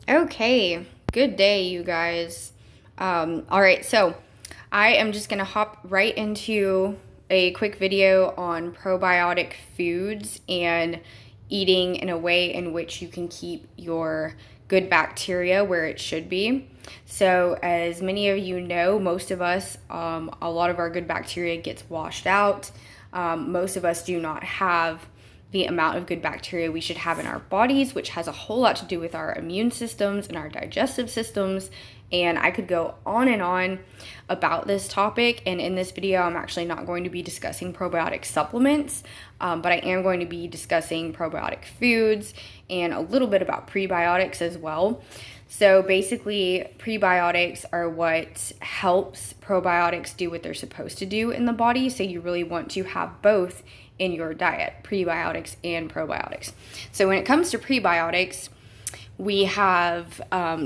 Okay, good day, you guys. All right, so I am just gonna hop right into a quick video on probiotic foods and eating in a way in which you can keep your good bacteria where it should be. So, as many of you know, most of us, a lot of our good bacteria gets washed out. Most of us do not have the amount of good bacteria we should have in our bodies, which has a whole lot to do with our immune systems and our digestive systems. And I could go on and on about this topic. And in this video, I'm actually not going to be discussing probiotic supplements, but I am going to be discussing probiotic foods and a little bit about prebiotics as well. So basically, prebiotics are what helps probiotics do what they're supposed to do in the body. So you really want to have both in your diet, prebiotics and probiotics. So when it comes to prebiotics, we have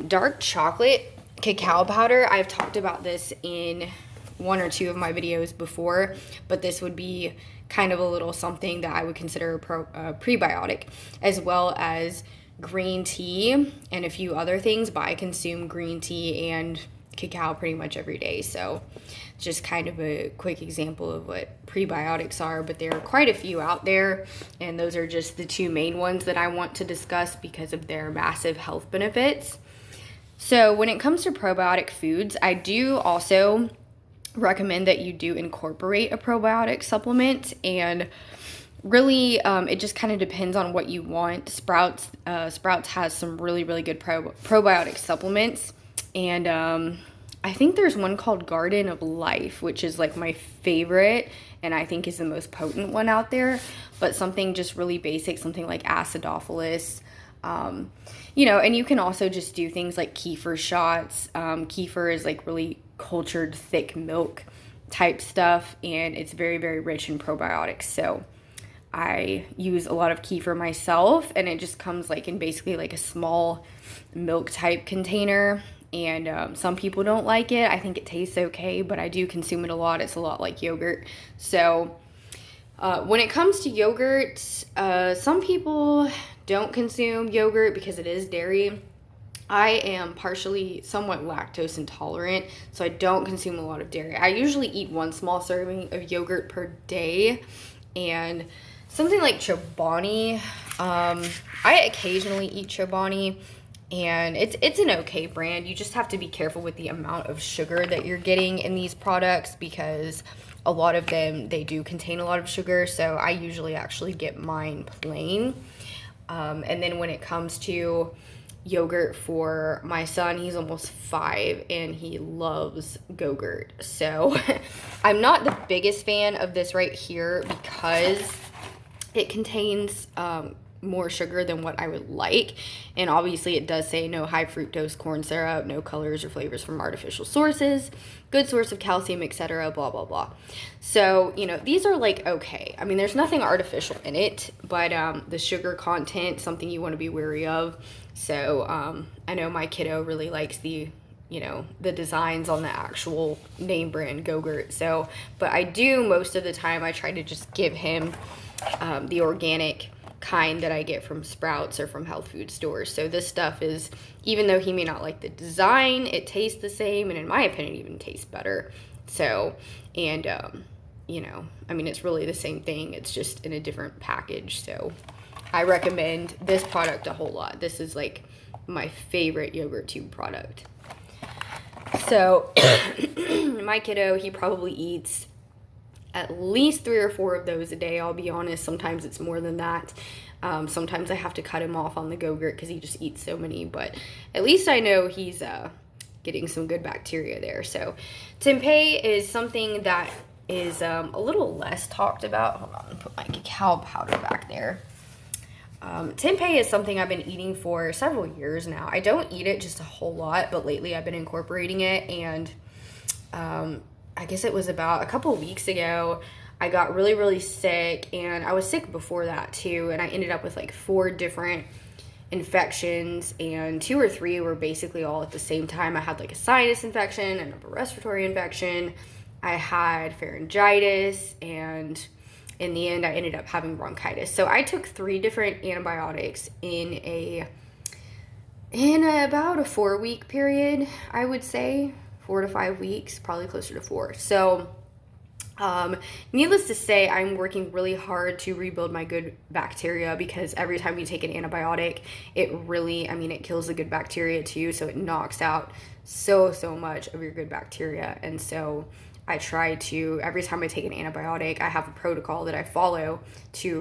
dark chocolate cacao powder. I've talked about this in one or two of my videos before, but this would be kind of a little something that I would consider a prebiotic, as well as green tea and a few other things, but I consume green tea and cacao pretty much every day. So just kind of a quick example of what prebiotics are, but there are quite a few out there, and those are just the two main ones that I want to discuss because of their massive health benefits. So when it comes to probiotic foods, I do also recommend that you do incorporate a probiotic supplement, and really it just kind of depends on what you want. Sprouts has some really good probiotic supplements, and I think there's one called Garden of Life, which is like my favorite and I think is the most potent one out there. But something just really basic, something like acidophilus, and you can also just do things like kefir shots. Kefir is like really cultured thick milk type stuff, and it's very rich in probiotics. So I use a lot of kefir myself, and it just comes like in basically like a small milk type container. And some people don't like it. I think it tastes okay, but I do consume it a lot. It's a lot like yogurt. So when it comes to yogurt, some people don't consume yogurt because it is dairy. I am partially somewhat lactose intolerant, so I don't consume a lot of dairy. I usually eat one small serving of yogurt per day, and something like Chobani. I occasionally eat Chobani, and it's an okay brand. You just have to be careful with the amount of sugar that you're getting in these products, because a lot of them, they do contain a lot of sugar. So I usually actually get mine plain. And then when it comes to yogurt for my son, he's almost 5 and he loves Gogurt. So I'm not the biggest fan of this right here because it contains more sugar than what I would like. And obviously it does say no high fructose corn syrup, no colors or flavors from artificial sources, good source of calcium, etc., blah blah blah. So these are like okay. I mean, there's nothing artificial in it, but the sugar content, something you want to be wary of. So I know my kiddo really likes the designs on the actual name brand Gogurt. So, but I do, most of the time I try to just give him the organic kind that I get from Sprouts or from health food stores. So this stuff is, even though he may not like the design, it tastes the same, and in my opinion even tastes better. So, and I mean, it's really the same thing, it's just in a different package. So I recommend this product a whole lot. This is like my favorite yogurt tube product. So my kiddo, he probably eats at least 3 or 4 of those a day. I'll be honest, sometimes it's more than that. Sometimes I have to cut him off on the Gogurt because he just eats so many, but at least I know he's getting some good bacteria there. So Tempeh is something that is a little less talked about. Hold on, put my cacao powder back there. Tempeh is something I've been eating for several years now. I don't eat it just a whole lot, but lately I've been incorporating it, and I guess it was about a couple weeks ago, I got really sick, and I was sick before that too, and I ended up with like 4 different infections, and 2 or 3 were basically all at the same time. I had like a sinus infection, an upper respiratory infection, I had pharyngitis, and in the end I ended up having bronchitis. So I took 3 different antibiotics in a in about a 4 week period, I would say 4 to 5 weeks, probably closer to 4. So, needless to say, I'm working really hard to rebuild my good bacteria because every time you take an antibiotic, it really, I mean, it kills the good bacteria too. So it knocks out so much of your good bacteria. And so I try to, every time I take an antibiotic, I have a protocol that I follow to